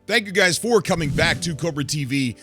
Thank you guys for coming back to Cobra TV.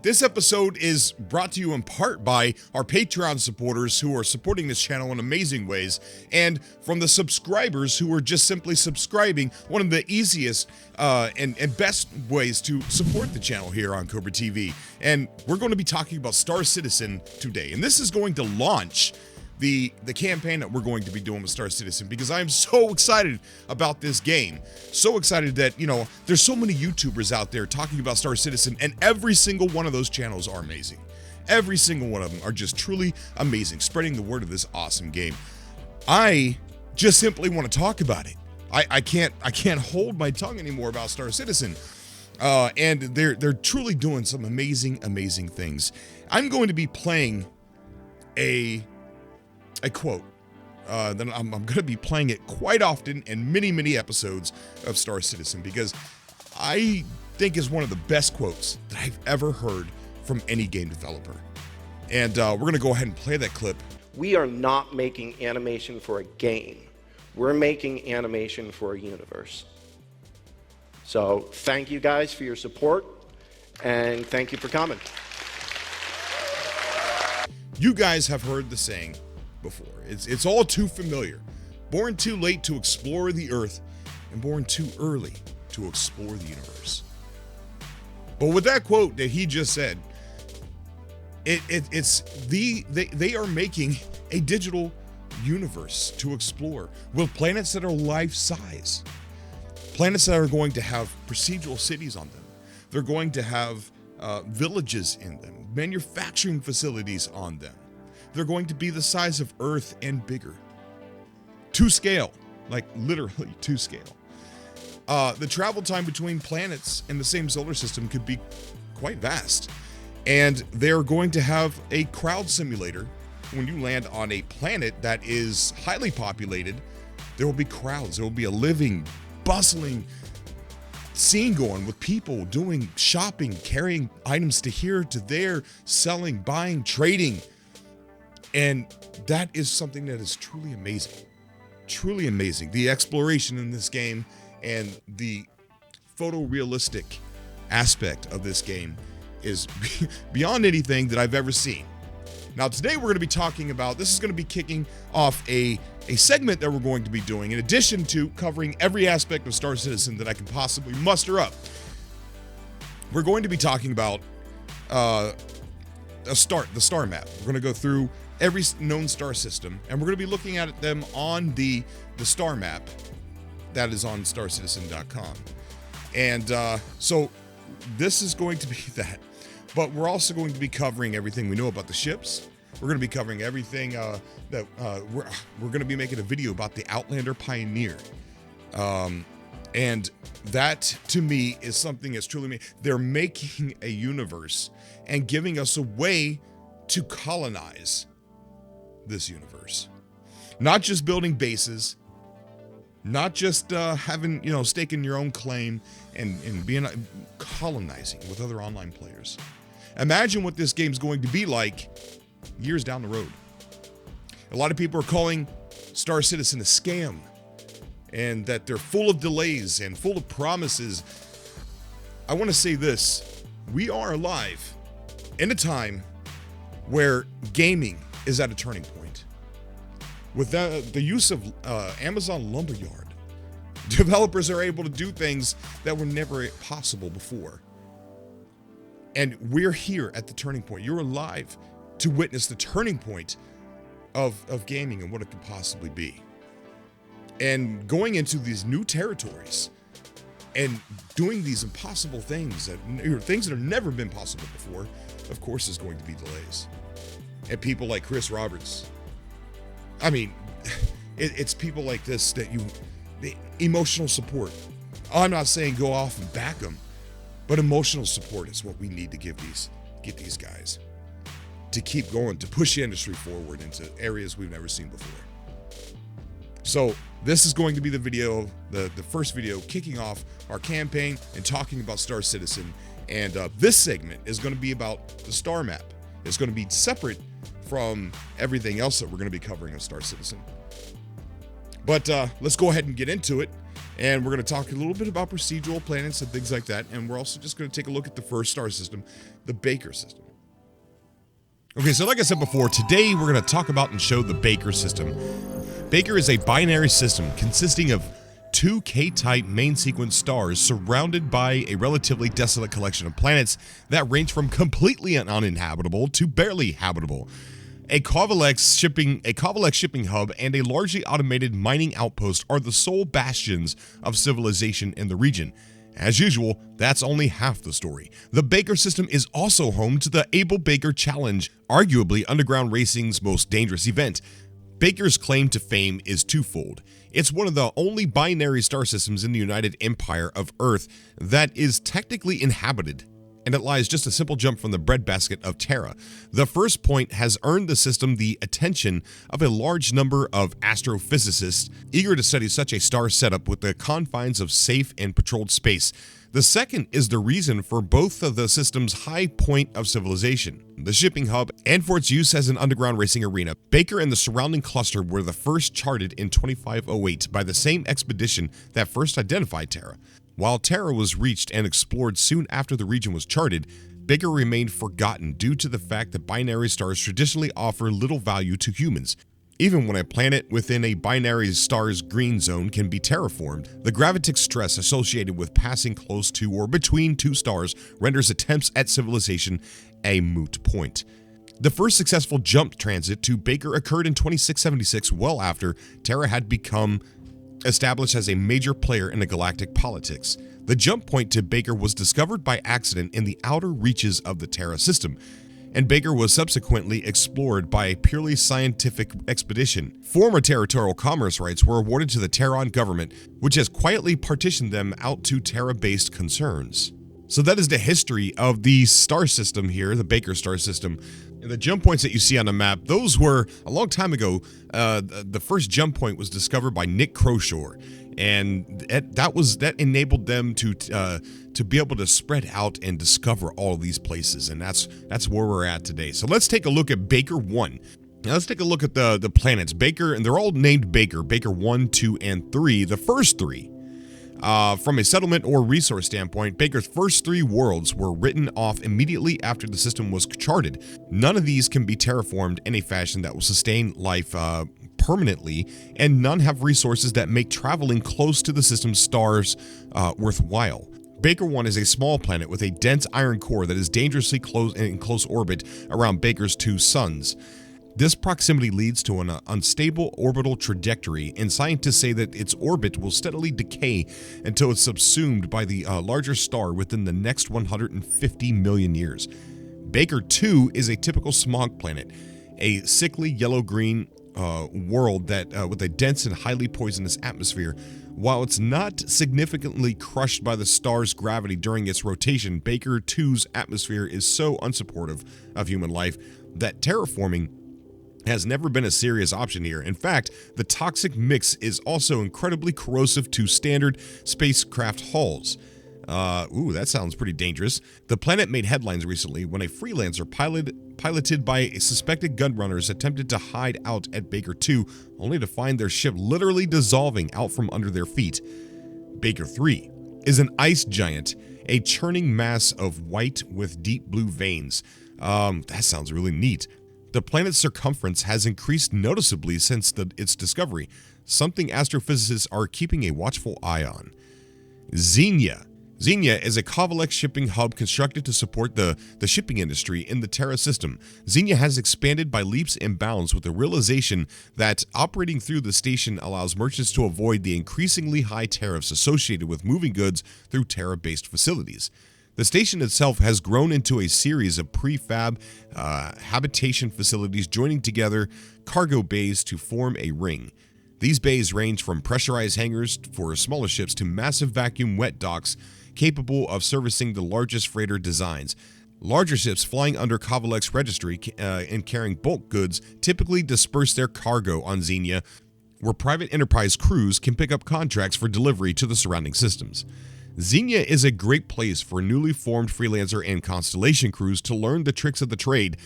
This episode is brought to you in part by our Patreon supporters who are supporting this channel in amazing ways, and from the subscribers who are just simply subscribing, one of the easiest and best ways to support the channel here on Cobra TV. And we're going to be talking about Star Citizen today, and this is going to launch the campaign that we're going to be doing with Star Citizen, because I'm so excited about this game. So excited that, you know, there's so many YouTubers out there talking about Star Citizen, and every single one of those channels are amazing. Every single one of them are just truly amazing, spreading the word of this awesome game. I just simply want to talk about it. I can't hold my tongue anymore about Star Citizen. And they're truly doing some amazing things. I'm going to be playing a quote. Then I'm going to be playing it quite often in many episodes of Star Citizen, because I think is one of the best quotes that I've ever heard from any game developer. And we're going to go ahead and play that clip. We are not making animation for a game. We're making animation for a universe. So thank you guys for your support, and thank you for coming. You guys have heard the saying before. It's all too familiar. Born too late to explore the Earth, and born too early to explore the universe. But with that quote that he just said, they are making a digital universe to explore with planets that are life-size. Planets that are going to have procedural cities on them. They're going to have villages in them, manufacturing facilities on them. They're going to be the size of Earth and bigger. To scale, like literally to scale. The travel time between planets in the same solar system could be quite vast. And they're going to have a crowd simulator. When you land on a planet that is highly populated, there will be crowds. There will be a living, bustling scene going with people doing shopping, carrying items to here, to there, selling, buying, trading. And that is something that is truly amazing. Truly amazing. The exploration in this game and the photorealistic aspect of this game is beyond anything that I've ever seen. Now today we're going to be talking about, this is going to be kicking off a segment that we're going to be doing in addition to covering every aspect of Star Citizen that I can possibly muster up. We're going to be talking about the star map. We're going to go through every known star system, and we're going to be looking at them on the star map that is on starcitizen.com. And so this is going to be that. But we're also going to be covering everything we know about the ships. We're going to be covering everything that we're going to be making a video about the Outlander Pioneer. And that, to me, is something that's truly they're making a universe and giving us a way to colonize this universe. Not just building bases, not just having, you know, staking your own claim and being colonizing with other online players. Imagine what this game's going to be like years down the road. A lot of people are calling Star Citizen a scam, and that they're full of delays and full of promises. I want to say this: we are alive in a time where gaming is at a turning point. With the use of Amazon Lumberyard, developers are able to do things that were never possible before. And we're here at the turning point. You're alive to witness the turning point of gaming and what it could possibly be. And going into these new territories and doing these impossible things things that have never been possible before, of course, is going to be delays. And people like Chris Roberts. I mean, it's people like this that the emotional support. I'm not saying go off and back them, but emotional support is what we need to get these guys to keep going, to push the industry forward into areas we've never seen before. So this is going to be the video, the first video kicking off our campaign and talking about Star Citizen. And this segment is going to be about the star map. It's going to be separate from everything else that we're going to be covering on Star Citizen. But let's go ahead and get into it. And we're going to talk a little bit about procedural planets and things like that. And we're also just going to take a look at the first star system, the Baker system. Okay, so like I said before, today we're going to talk about and show the Baker system. Baker is a binary system consisting of 2 K-type main sequence stars surrounded by a relatively desolate collection of planets that range from completely uninhabitable to barely habitable. A Kovalex shipping hub and a largely automated mining outpost are the sole bastions of civilization in the region. As usual, that's only half the story. The Baker system is also home to the Able Baker Challenge, arguably underground racing's most dangerous event. Baker's claim to fame is twofold. It's one of the only binary star systems in the United Empire of Earth that is technically inhabited, and it lies just a simple jump from the breadbasket of Terra. The first point has earned the system the attention of a large number of astrophysicists eager to study such a star setup with the confines of safe and patrolled space. The second is the reason for both of the system's high point of civilization, the shipping hub, and for its use as an underground racing arena. Baker and the surrounding cluster were the first charted in 2508 by the same expedition that first identified Terra. While Terra was reached and explored soon after the region was charted, Baker remained forgotten due to the fact that binary stars traditionally offer little value to humans. Even when a planet within a binary star's green zone can be terraformed, the gravitic stress associated with passing close to or between 2 stars renders attempts at civilization a moot point. The first successful jump transit to Baker occurred in 2676, well after Terra had become established as a major player in the galactic politics. The jump point to Baker was discovered by accident in the outer reaches of the Terra system, and Baker was subsequently explored by a purely scientific expedition. Former territorial commerce rights were awarded to the Terran government, which has quietly partitioned them out to Terra-based concerns. So that is the history of the star system here, the Baker star system. And the jump points that you see on the map, those were a long time ago. The first jump point was discovered by Nick Crowshore, and that enabled them to be able to spread out and discover all of these places, and that's where we're at today. So let's take a look at Baker 1. Now let's take a look at the planets. Baker, and they're all named Baker. Baker 1, 2, and 3. The first 3. From a settlement or resource standpoint, Baker's first 3 worlds were written off immediately after the system was charted. None of these can be terraformed in a fashion that will sustain life permanently, and none have resources that make traveling close to the system's stars worthwhile. Baker 1 is a small planet with a dense iron core that is dangerously in close orbit around Baker's 2 suns. This proximity leads to an unstable orbital trajectory, and scientists say that its orbit will steadily decay until it's subsumed by the larger star within the next 150 million years. Baker 2 is a typical smog planet, a sickly yellow-green world that with a dense and highly poisonous atmosphere. While it's not significantly crushed by the star's gravity during its rotation, Baker 2's atmosphere is so unsupportive of human life that terraforming has never been a serious option here. In fact, the toxic mix is also incredibly corrosive to standard spacecraft hulls. That sounds pretty dangerous. The planet made headlines recently when a freelancer piloted by suspected gunrunners attempted to hide out at Baker 2, only to find their ship literally dissolving out from under their feet. Baker 3 is an ice giant, a churning mass of white with deep blue veins. That sounds really neat. The planet's circumference has increased noticeably since its discovery, something astrophysicists are keeping a watchful eye on. Xenia. Xenia is a Kovalex shipping hub constructed to support the shipping industry in the Terra system. Xenia has expanded by leaps and bounds with the realization that operating through the station allows merchants to avoid the increasingly high tariffs associated with moving goods through Terra-based facilities. The station itself has grown into a series of prefab habitation facilities joining together cargo bays to form a ring. These bays range from pressurized hangars for smaller ships to massive vacuum wet docks capable of servicing the largest freighter designs. Larger ships flying under Kovalex registry and carrying bulk goods typically disperse their cargo on Xenia, where private enterprise crews can pick up contracts for delivery to the surrounding systems. Xenia is a great place for newly formed freelancer and constellation crews to learn the tricks of the trade.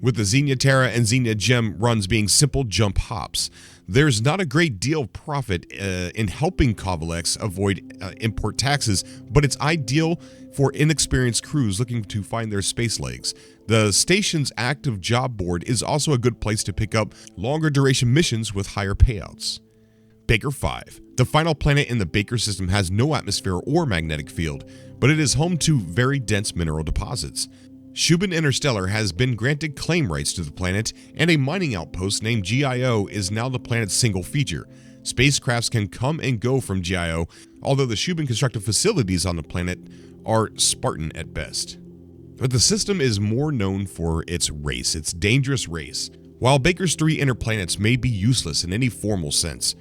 with the Xenia Terra and Xenia Gem runs being simple jump hops. There's not a great deal of profit in helping Kovalex avoid import taxes, but it's ideal for inexperienced crews looking to find their space legs. The station's active job board is also a good place to pick up longer duration missions with higher payouts. Baker 5. The final planet in the Baker system has no atmosphere or magnetic field, but it is home to very dense mineral deposits. Shubin Interstellar has been granted claim rights to the planet, and a mining outpost named GIO is now the planet's single feature. Spacecrafts can come and go from GIO, although the Shubin constructed facilities on the planet are Spartan at best. But the system is more known for its race, its dangerous race. While Baker's 3 inner planets may be useless in any formal sense,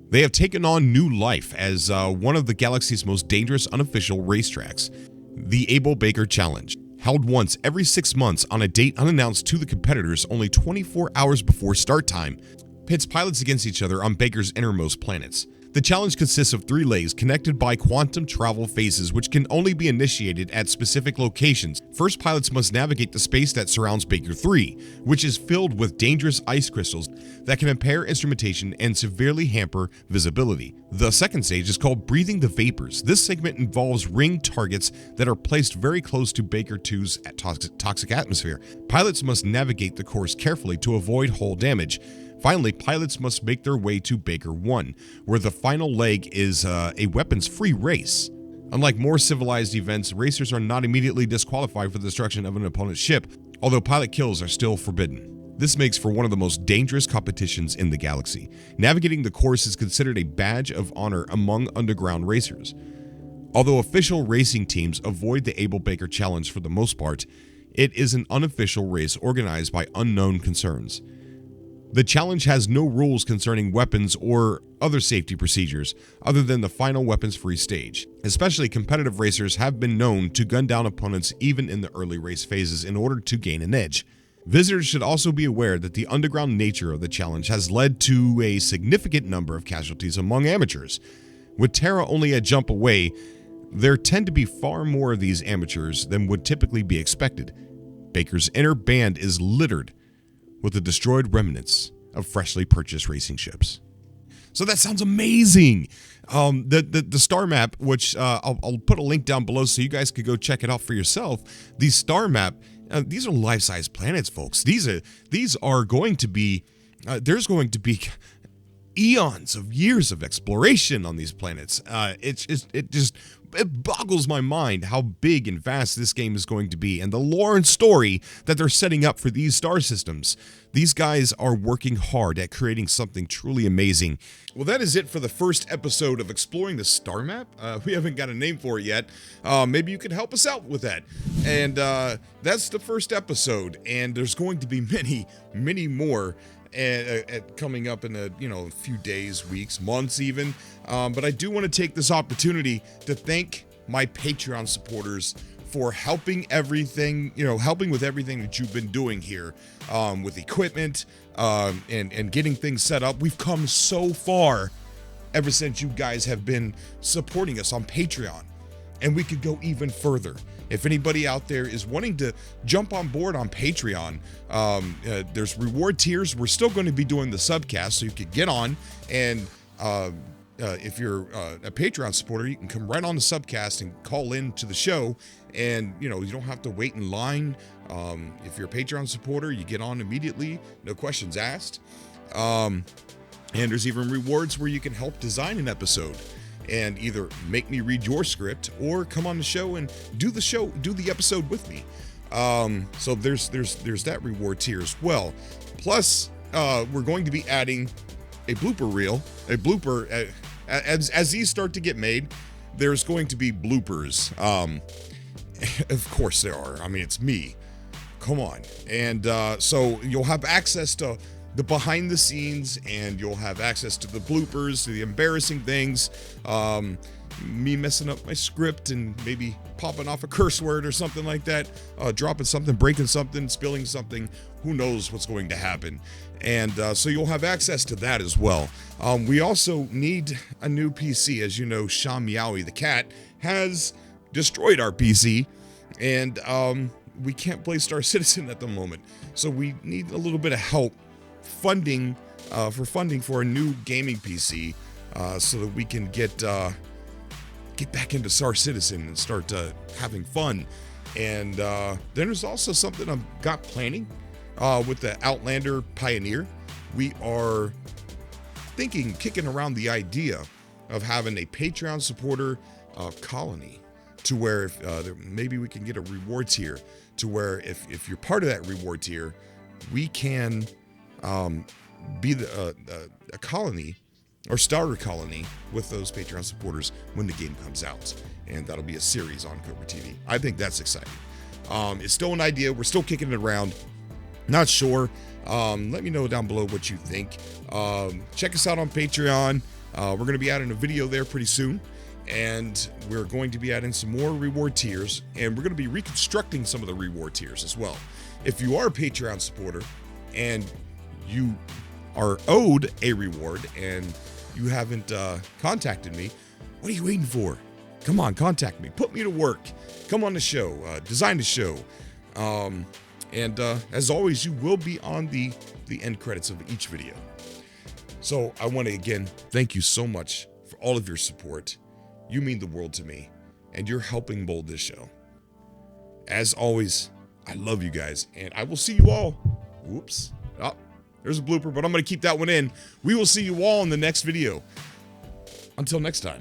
they have taken on new life as one of the galaxy's most dangerous unofficial racetracks. The Able Baker Challenge, held once every 6 months on a date unannounced to the competitors only 24 hours before start time, pits pilots against each other on Baker's innermost planets. The challenge consists of 3 legs connected by quantum travel phases which can only be initiated at specific locations. First, pilots must navigate the space that surrounds Baker 3, which is filled with dangerous ice crystals that can impair instrumentation and severely hamper visibility. The second stage is called Breathing the Vapors. This segment involves ringed targets that are placed very close to Baker 2's toxic atmosphere. Pilots must navigate the course carefully to avoid hull damage. Finally, pilots must make their way to Baker 1, where the final leg is a weapons-free race. Unlike more civilized events, racers are not immediately disqualified for the destruction of an opponent's ship, although pilot kills are still forbidden. This makes for one of the most dangerous competitions in the galaxy. Navigating the course is considered a badge of honor among underground racers. Although official racing teams avoid the Able Baker Challenge for the most part, it is an unofficial race organized by unknown concerns. The challenge has no rules concerning weapons or other safety procedures other than the final weapons-free stage. Especially competitive racers have been known to gun down opponents even in the early race phases in order to gain an edge. Visitors should also be aware that the underground nature of the challenge has led to a significant number of casualties among amateurs. With Terra only a jump away, there tend to be far more of these amateurs than would typically be expected. Baker's inner band is littered with the destroyed remnants of freshly purchased racing ships. So that sounds amazing. The star map, which I'll put a link down below so you guys could go check it out for yourself. The star map, these are life-size planets, folks. These are going to be, there's going to be eons of years of exploration on these planets. It boggles my mind how big and vast this game is going to be, and the lore and story that they're setting up for these star systems. These guys are working hard at creating something truly amazing. Well, that is it for the first episode of Exploring the Star Map. We haven't got a name for it yet. Maybe you could help us out with that. And that's the first episode, and there's going to be many more coming up in a few days, weeks, months even. But I do want to take this opportunity to thank my Patreon supporters for helping helping with everything that you've been doing here, with equipment, and getting things set up. We've come so far ever since you guys have been supporting us on Patreon, and we could go even further. If anybody out there is wanting to jump on board on Patreon, there's reward tiers. We're still going to be doing the subcast, so you could get on, and if you're a Patreon supporter, you can come right on the subcast and call in to the show, and you don't have to wait in line. If you're a Patreon supporter, you get on immediately, no questions asked. And there's even rewards where you can help design an episode and either make me read your script or come on the show and do the episode with me. So there's that reward tier as well. Plus, we're going to be adding a blooper reel, as these start to get made. There's going to be bloopers. Of course there are. I mean, it's me. Come on. And so you'll have access to the behind the scenes, and you'll have access to the bloopers, to the embarrassing things, me messing up my script and maybe popping off a curse word or something like that, dropping something, breaking something, spilling something. Who knows what's going to happen? And so you'll have access to that as well. We also need a new PC. As you know, Sean Meowie the cat has destroyed our PC, and we can't play Star Citizen at the moment. So we need a little bit of help funding for a new gaming PC so that we can get back into Star Citizen and start having fun. And then there's also something I've got planning with the Outlander Pioneer. We are kicking around the idea of having a Patreon supporter colony, to where maybe we can get a reward tier, to where if you're part of that reward tier, we can be a colony or starter colony with those Patreon supporters when the game comes out. And that'll be a series on Cobra TV. I think that's exciting. It's still an idea. We're still kicking it around. Not sure. Let me know down below what you think. Check us out on Patreon. We're going to be adding a video there pretty soon. And we're going to be adding some more reward tiers. And we're going to be reconstructing some of the reward tiers as well. If you are a Patreon supporter and you are owed a reward and you haven't contacted me, what are you waiting for? Come on, contact me. Put me to work. Come on the show. Design the show. And as always, you will be on the end credits of each video. So I want to again thank you so much for all of your support. You mean the world to me, and you're helping mold this show. As always, I love you guys, and I will see you all. Whoops. Oh, there's a blooper, but I'm going to keep that one in. We will see you all in the next video. Until next time.